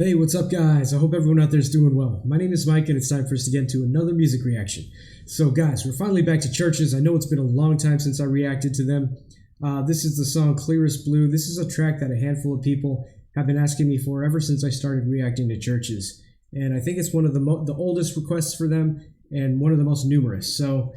Hey, what's up, guys? I hope everyone out there is doing well. My name is Mike, and it's time for us to get into another music reaction. So, guys, we're finally back to Chvrches. I know it's been a long time since I reacted to them. This is the song Clearest. This is a track that a handful of people have been asking me for ever since I started reacting to Chvrches. And I think it's one of the oldest requests for them and one of the most numerous. So,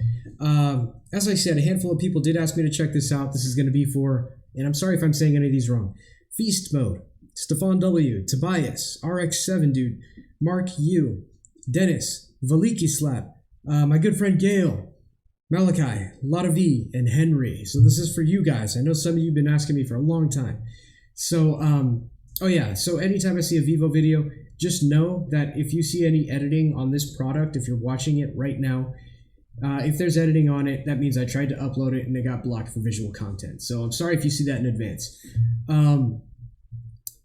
as I said, a handful of people did ask me to check this out. This is going to be for, and I'm sorry if I'm saying any of these wrong, Feast Mode, Stefan W, Tobias, RX7 Dude, Mark U, Dennis, Valiki Slap, my good friend Gail, Malachi, Lotta V, and Henry. So this is for you guys. I know some of you have been asking me for a long time. So, so anytime I see a Vivo video, just know that if you see any editing on this product, if you're watching it right now, if there's editing on it, that means I tried to upload it and it got blocked for visual content. So I'm sorry if you see that in advance.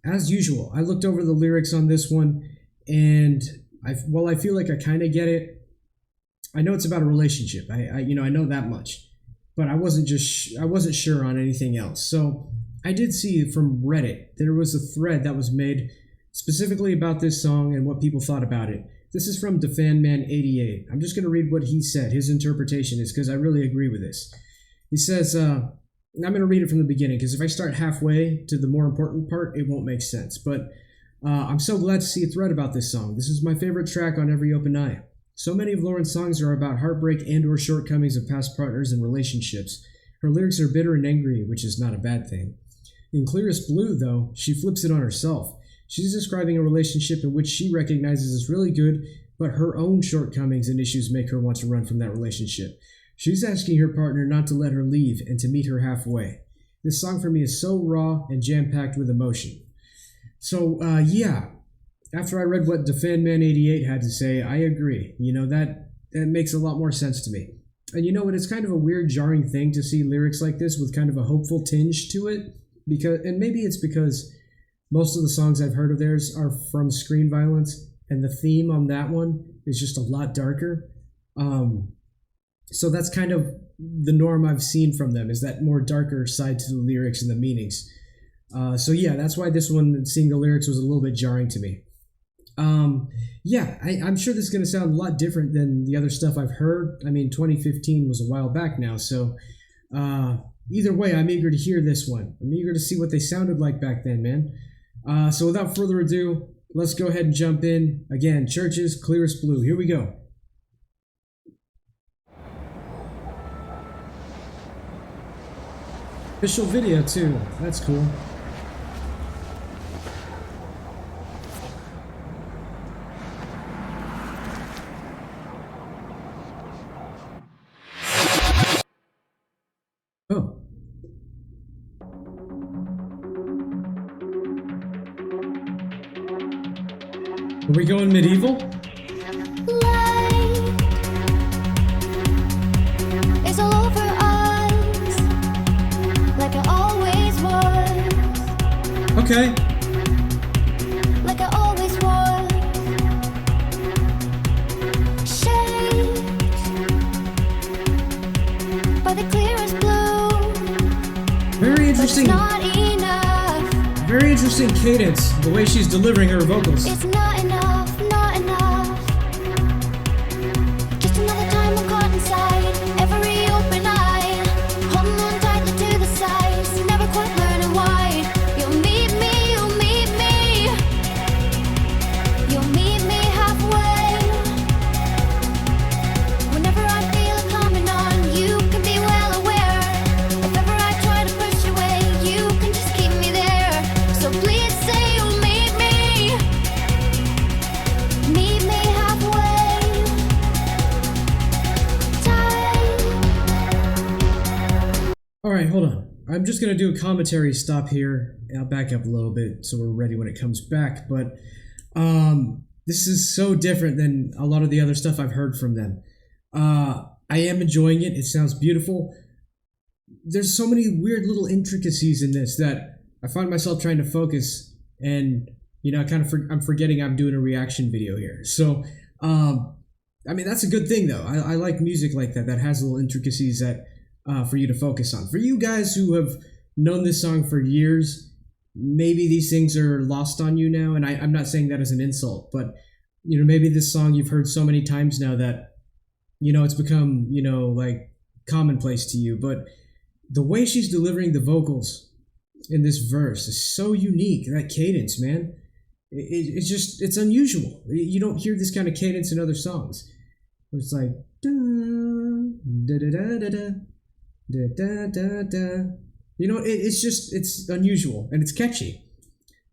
As usual, I looked over the lyrics on this one, and I feel like I kind of get it. I know it's about a relationship. I know that much, but I wasn't sure on anything else. So I did see from Reddit there was a thread that was made specifically about this song and what people thought about it. This is from DefenMan88. I'm just going to read what he said. His interpretation is because I really agree with this. He says, I'm going to read it from the beginning because if I start halfway to the more important part, it won't make sense. But I'm so glad to see a thread about this song. This is my favorite track on Every Open Eye. So many of Lauren's songs are about heartbreak and or shortcomings of past partners and relationships. Her lyrics are bitter and angry, which is not a bad thing. In Clearest Blue, though, she flips it on herself. She's describing a relationship in which she recognizes is really good, but her own shortcomings and issues make her want to run from that relationship. She's asking her partner not to let her leave and to meet her halfway. This song for me is so raw and jam-packed with emotion. So, after I read what DefenMan88 had to say, I agree. That makes a lot more sense to me. And you know what? It's kind of a weird, jarring thing to see lyrics like this with kind of a hopeful tinge to it. And maybe it's because most of the songs I've heard of theirs are from Screen Violence, and the theme on that one is just a lot darker. So that's kind of the norm I've seen from them, is that more darker side to the lyrics and the meanings. That's why this one, seeing the lyrics, was a little bit jarring to me. I'm sure this is going to sound a lot different than the other stuff I've heard. I mean, 2015 was a while back now, so either way, I'm eager to hear this one. I'm eager to see what they sounded like back then, man. So without further ado, let's go ahead and jump in. Again, Chvrches, Clearest Blue. Here we go. Official video too. That's cool. Oh. Are we going medieval? Okay. Like I always was. Shaped by the clearest blue. Very interesting. But it's not enough. Very interesting cadence, the way she's delivering her vocals. It's not enough, not enough. Just another time I'm caught inside every open eye. Holding on tightly to the sides, never quite learning why. Alright, hold on. I'm just going to do a commentary stop here. I'll back up a little bit so we're ready when it comes back. But this is so different than a lot of the other stuff I've heard from them. I am enjoying it. It sounds beautiful. There's so many weird little intricacies in this that I find myself trying to focus, and I'm forgetting I'm doing a reaction video here. So that's a good thing though. I like music like that has little intricacies that for you to focus on. For you guys who have known this song for years, maybe these things are lost on you now. And I'm not saying that as an insult, but maybe this song you've heard so many times now that it's become like commonplace to you. But the way she's delivering the vocals in this verse is so unique. That cadence, man, it's unusual. You don't hear this kind of cadence in other songs. It's like da da da da da da da da da. It's unusual and it's catchy.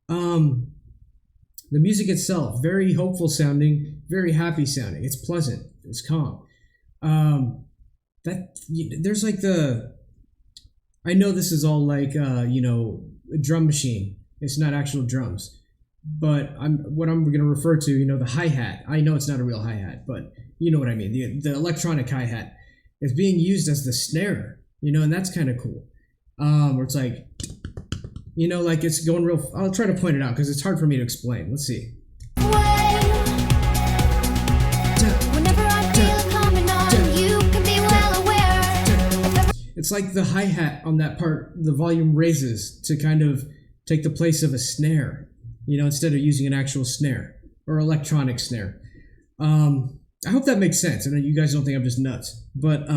The music itself, very hopeful sounding, very happy sounding. It's pleasant. It's calm. There's like I know this is all like a drum machine. It's not actual drums, but what I'm going to refer to, the hi-hat. I know it's not a real hi-hat, but you know what I mean. The electronic hi-hat is being used as the snare, and that's kind of cool. Where it's like, like it's going real. I'll try to point it out because it's hard for me to explain. Let's see. It's like the hi-hat on that part, the volume raises to kind of take the place of a snare, instead of using an actual snare or electronic snare. I hope that makes sense. I know you guys don't think I'm just nuts, but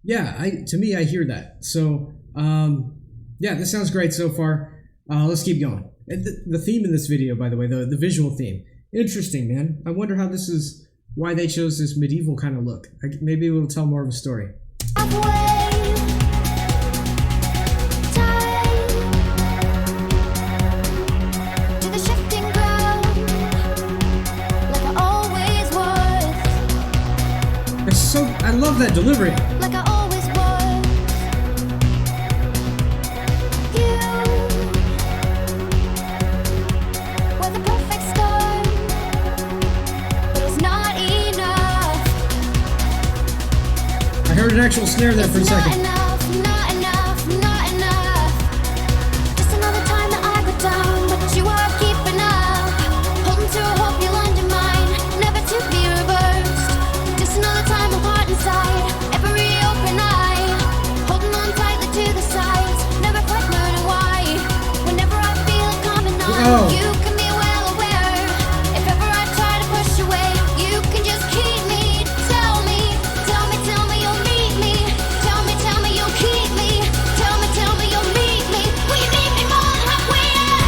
yeah, to me, I hear that. So, yeah, this sounds great so far. Let's keep going. And the theme in this video, by the way, the visual theme, interesting, man. I wonder how this is. Why they chose this medieval kind of look. Maybe it will tell more of a story. I love that delivery. Like I always was. You were the perfect start, but it's not enough. I heard an actual snare there for a second. Not enough. Just another time that I got down, but you are keeping up. Holding to a hope you'll undermine, never to be reversed. Just another time apart inside, every open eye. Holding on tightly to the sides, never quite knowing why. Whenever I feel it coming on, you can be well aware. If ever I try to push away, you can just keep me. Tell me you'll meet me. Tell me you'll keep me. Tell me you'll meet me. Will you need me more than halfway there?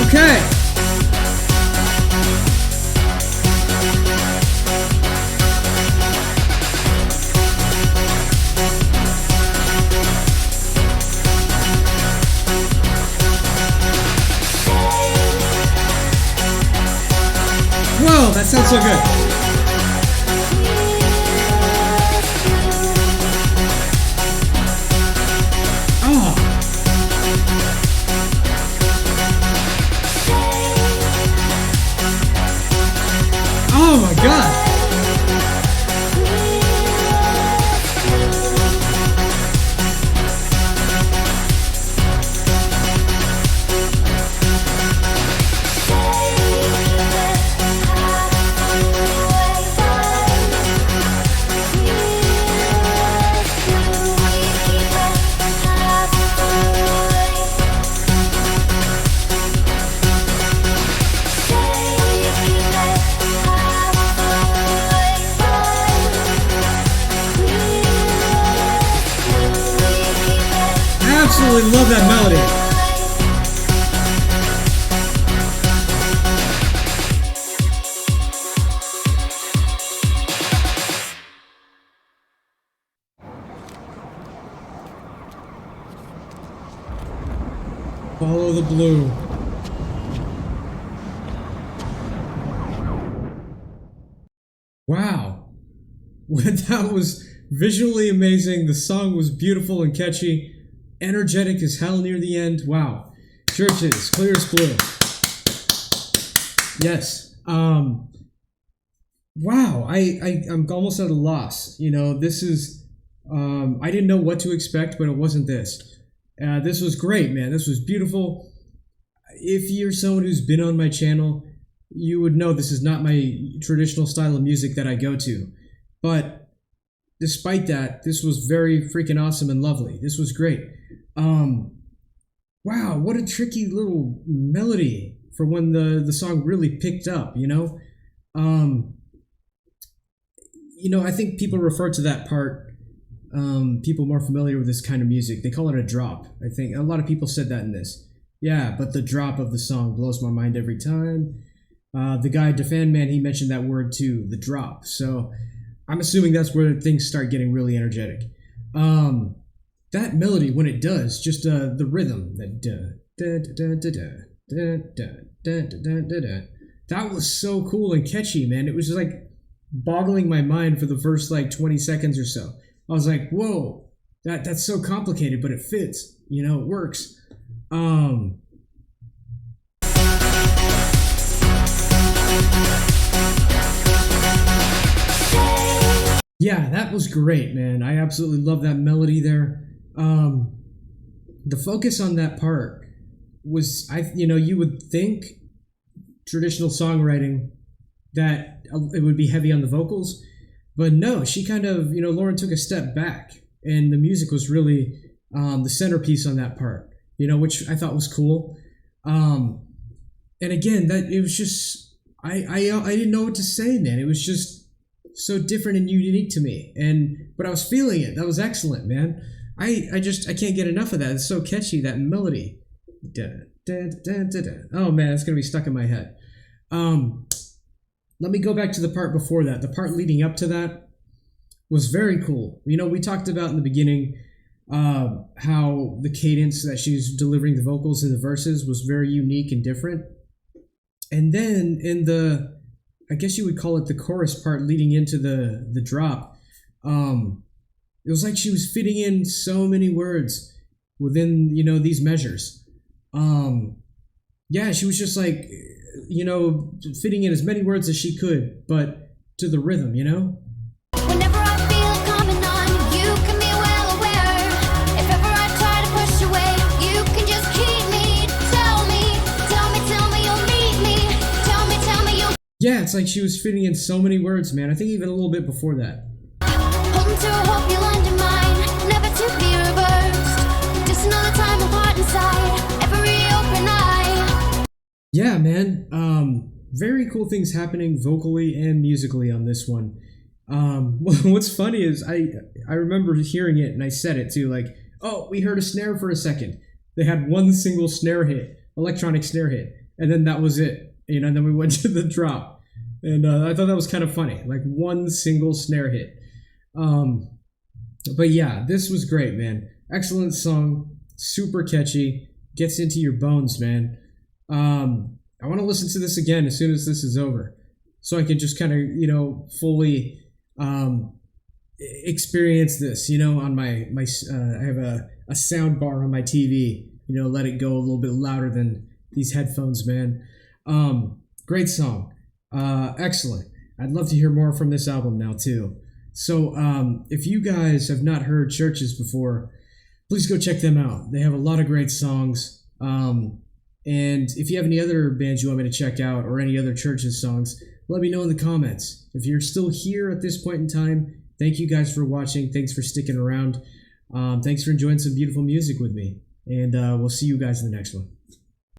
Okay. Whoa, that sounds so good. Oh my god. Absolutely love that melody. Follow the blue. Wow. That was visually amazing. The song was beautiful and catchy. Energetic as hell near the end. Wow. Chvrches, Clearest Blue. Yes. Wow. I'm almost at a loss. This is I didn't know what to expect, but it wasn't this. This was great, man. This was beautiful. If you're someone who's been on my channel, you would know this is not my traditional style of music that I go to. But despite that, this was very freaking awesome and lovely. This was great. Wow, what a tricky little melody for when the song really picked up, you know? I think people refer to that part, people more familiar with this kind of music, they call it a drop. I think a lot of people said that in this. Yeah, but the drop of the song blows my mind every time. The guy, Defan Man, he mentioned that word too, the drop. So I'm assuming that's where things start getting really energetic. That melody, when it does, just the rhythm, that that was so cool and catchy, man. It was just like boggling my mind for the first like 20 seconds or so. I was like, whoa, that's so complicated, but it fits, it works. Yeah, that was great, man. I absolutely love that melody there. The focus on that part was, you would think traditional songwriting that it would be heavy on the vocals, but no, she kind of, Lauren took a step back, and the music was really the centerpiece on that part, which I thought was cool. And again, that it was just, I didn't know what to say, man. It was just so different and unique to me, but I was feeling it. That was excellent, man. I can't get enough of that. It's so catchy, that melody. Oh man, it's gonna be stuck in my head. Let me go back to the part before that. The part leading up to that was very cool. We talked about in the beginning how the cadence that she's delivering the vocals in the verses was very unique and different. And then in the, I guess you would call it the chorus part leading into the drop, it was like she was fitting in so many words within, these measures. Yeah, she was just like, fitting in as many words as she could, but to the rhythm, Whenever I feel it coming on, you can be well aware. If ever I try to push away, you can just keep me. Tell me you'll meet me. Tell me you'll. Yeah, it's like she was fitting in so many words, man. I think even a little bit before that. Holding to a hope you'll undermine, never to be reversed. Just another time apart inside every open eye. Yeah, man. Very cool things happening vocally and musically on this one. What's funny is I remember hearing it and I said it too, like, oh, we heard a snare for a second. They had one single snare hit, electronic snare hit, and then that was it. And then we went to the drop. And I thought that was kind of funny, like one single snare hit. But yeah, this was great, man. Excellent song, super catchy, gets into your bones, man. I want to listen to this again as soon as this is over, so I can just kind of, fully experience this, on my I have a sound bar on my TV, let it go a little bit louder than these headphones, man. Great song. Excellent. I'd love to hear more from this album now too. So if you guys have not heard Chvrches before, please go check them out. They have a lot of great songs. And if you have any other bands you want me to check out or any other Chvrches songs, let me know in the comments. If you're still here at this point in time, thank you guys for watching. Thanks for sticking around. Thanks for enjoying some beautiful music with me. And we'll see you guys in the next one.